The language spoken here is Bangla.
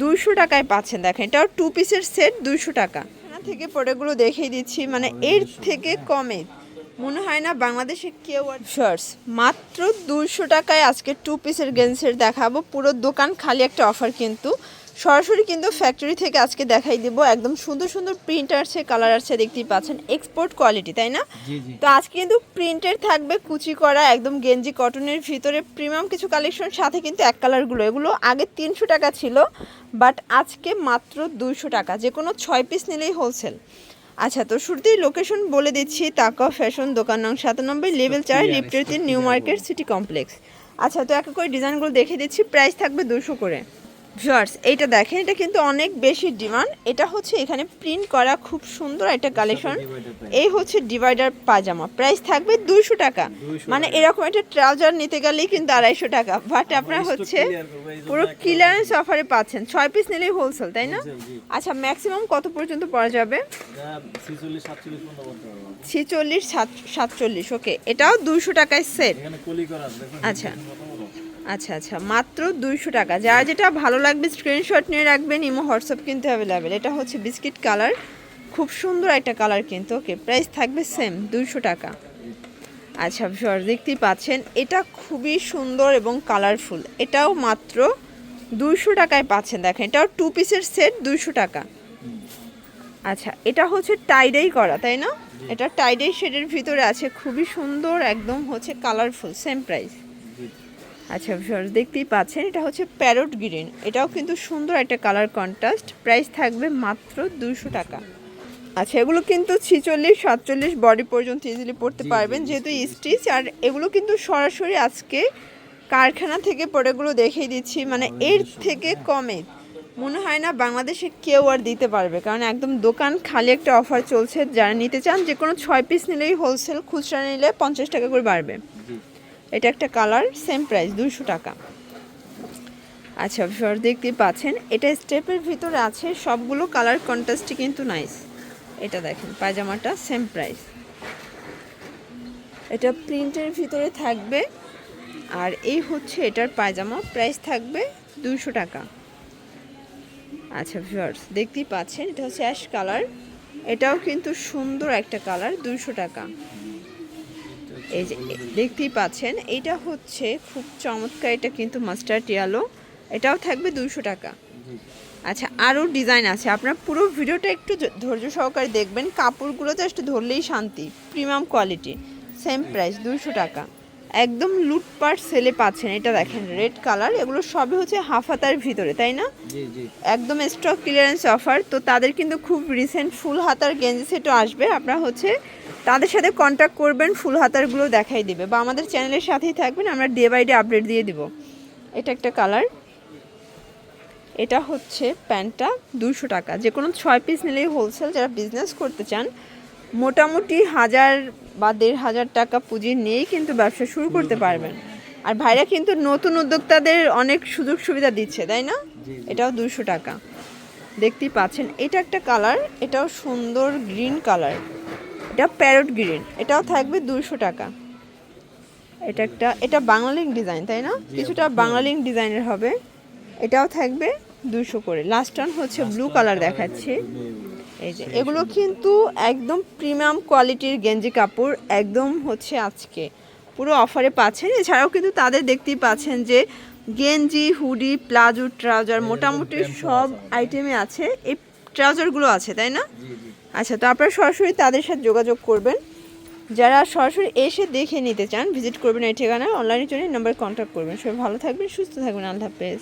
200 টাকায় পাচ্ছেন। দেখেন এটাও 2 পিসের সেট 200 টাকা। এখান থেকে প্রোডাক্টগুলো দেখিয়ে দিচ্ছি, মানে এর থেকে কমে মনে হয় না বাংলাদেশে কেউ। শর্টস মাত্র 200 টাকায় আজকে 2 পিসের গেন্সের দেখাবো। পুরো দোকান খালি একটা অফার, কিন্তু সরাসরি কিন্তু ফ্যাক্টরি থেকে আজকে দেখাই দিব। একদম সুন্দর সুন্দর প্রিন্ট আছে, কালার আছে, দেখতেই পাচ্ছেন এক্সপোর্ট কোয়ালিটি, তাই না? তো আজকে কিন্তু প্রিন্টের থাকবে, কুচি করা একদম গেঞ্জি কটনের ভিতরে প্রিমিয়াম কিছু কালেকশন, সাথে কিন্তু এক কালারগুলো, এগুলো আগে 300 টাকা ছিল, বাট আজকে মাত্র 200 টাকা, যে কোনো 6 পিস নিলেই হোলসেল। আচ্ছা, তো শুরুতেই লোকেশন বলে দিচ্ছি, তাকা ফ্যাশন, দোকান নং 97, লেভেল 4, লিফটের 3, নিউ মার্কেট সিটি কমপ্লেক্স। আচ্ছা, তো এক করে ডিজাইনগুলো দেখে দিচ্ছি, প্রাইস থাকবে 200 করে। ভিউয়ার্স এইটা দেখেন, এটা কিন্তু অনেক বেশি ডিমান্ড। এটা হচ্ছে এখানে প্রিন্ট করা খুব সুন্দর একটা কালেকশন। এই হচ্ছে ডিভাইডার পায়জামা, প্রাইস থাকবে 200 টাকা। মানে এরকম একটা ট্রাউজার নিতে গেলেই কিন্তু 250 টাকা, বাট আপনারা হচ্ছে পুরো ক্লিয়ারেন্স অফারে পাচ্ছেন। 6 পিস নিলেই হোলসেল, তাই না? আচ্ছা, ম্যাক্সিমাম কত পর্যন্ত পড়া যাবে? 46 47। ওকে, এটাও 200 টাকায় সেট। আচ্ছা আচ্ছা আচ্ছা, মাত্র 200 টাকা। যার যেটা ভালো লাগবে স্ক্রিনশট নিয়ে রাখবেন, ইমো হোয়াটসঅ্যাপ কিন্তু অ্যাভেলেবেল। এটা হচ্ছে বিস্কিট কালার, খুব সুন্দর একটা কালার কিন্তু। ওকে, প্রাইস থাকবে সেম 200 টাকা। আচ্ছা ভিউয়ার, দেখতেই পাচ্ছেন এটা খুবই সুন্দর এবং কালারফুল, এটাও মাত্র 200 টাকায় পাচ্ছেন। দেখেন এটাও 2 পিসের সেট 200 টাকা। আচ্ছা, এটা হচ্ছে টাইডাই করা, তাই না? এটা টাইডাই শেডের ভিতরে আছে, খুবই সুন্দর, একদম হচ্ছে কালারফুল, সেম প্রাইস। আচ্ছা ভিউয়ার্স, দেখতেই পাচ্ছেন এটা হচ্ছে প্যারট গ্রিন, এটাও কিন্তু সুন্দর একটা কালার কন্ট্রাস্ট, প্রাইস থাকবে মাত্র 200 টাকা। আচ্ছা, এগুলো কিন্তু 46 47 বডি পর্যন্ত ইজিলি পড়তে পারবেন, যেহেতু স্টিচ। আর এগুলো কিন্তু সরাসরি আজকে কারখানা থেকে প্রোডাক্টগুলো দেখিয়ে দিচ্ছি, মানে এর থেকে কমে মনে হয় না বাংলাদেশে কেউ আর দিতে পারবে, কারণ একদম দোকান খালি একটা অফার চলছে। যারা নিতে চান যে কোনো 6 পিস নিলেই হোলসেল, খুচরা নিলে 50 টাকা করে বাড়বে। এটা একটা কালার, সেম প্রাইস 200 টাকা। আচ্ছা ভিউয়ার, দেখতেই পাচ্ছেন এটা স্টেপের ভিতরে আছে, সবগুলো কালার কন্ট্রাস্টই কিন্তু নাইস। এটা দেখেন পায়জামাটা সেম প্রাইস, এটা প্রিন্টের ভিতরে থাকবে। আর এই হচ্ছে এটার পায়জামা, প্রাইস থাকবে 200 টাকা। আচ্ছা ভিউয়ার্স, দেখতেই পাচ্ছেন এটা হচ্ছে অ্যাশ কালার, এটাও কিন্তু সুন্দর একটা কালার, 200 টাকা। এই যে দেখতেই পাচ্ছেন এটা হচ্ছে খুব চমৎকার, এটা কিন্তু মাস্টার্ড ইয়েলো, এটাও থাকবে 200 টাকা। আচ্ছা, আরও ডিজাইন আছে, আপনার পুরো ভিডিওটা একটু ধৈর্য সহকারে দেখবেন, কাপড়গুলো জাস্ট ধরলেই শান্তি, প্রিমিয়াম কোয়ালিটি, সেম প্রাইস 200 টাকা। একদম লুটপাট সেলে পাচ্ছেন। এটা দেখেন রেড কালার, এগুলো সবই হচ্ছে হাফ হাতার ভিতরে, তাই না? একদম স্টক ক্লিয়ারেন্স অফার। তো তাদের কিন্তু খুব রিসেন্ট ফুল হাতার গেঞ্জি সেটও আসবে, আপনারা হচ্ছে তাদের সাথে কন্ট্যাক্ট করবেন, ফুল হাতারগুলো দেখাই দিবে, বা আমাদের চ্যানেলের সাথেই থাকবেন, আমরা ডে বাই ডে আপডেট দিয়ে দিব। এটা একটা কালার, এটা হচ্ছে প্যান্টটা 200 টাকা, যে কোনো 6 পিস নিলেই হোলসেল। যারা বিজনেস করতে চান মোটামুটি 1000 বা 1500 টাকা পুঁজি নিয়েই কিন্তু ব্যবসা শুরু করতে পারবেন। আর ভাইরা কিন্তু নতুন উদ্যোক্তাদের অনেক সুযোগ সুবিধা দিচ্ছে, তাই না? এটাও 200 টাকা, দেখতেই পাচ্ছেন। এটা একটা কালার, এটাও সুন্দর গ্রিন কালার, এটা প্যারট গ্রিন, এটাও থাকবে 200 টাকা। এটা বাংলালিঙ্ক ডিজাইন, তাই না? কিছুটা বাংলালিঙ্ক ডিজাইনের হবে, এটাও থাকবে 200 করে। লাস্ট ওয়ান হচ্ছে ব্লু কালার দেখাচ্ছে। এই যে এগুলো কিন্তু একদম প্রিমিয়াম কোয়ালিটির গেঞ্জি কাপড়, একদম হচ্ছে আজকে পুরো অফারে পাচ্ছেন। এছাড়াও কিন্তু তাদের দেখতেই পাচ্ছেন যে গেঞ্জি, হুডি, প্লাজো, ট্রাউজার, মোটামুটি সব আইটেমে আছে, এই ট্রাউজারগুলো আছে, তাই না? আচ্ছা, তো আপনারা সরাসরি তাদের সাথে যোগাযোগ করবেন। যারা সরাসরি এসে দেখে নিতে চান ভিজিট করবেন এই ঠিকানায়, অনলাইনের জন্য নাম্বার কন্ট্যাক্ট করবেন। সবাই ভালো থাকবেন, সুস্থ থাকবেন, আল্লাহ হাফেজ।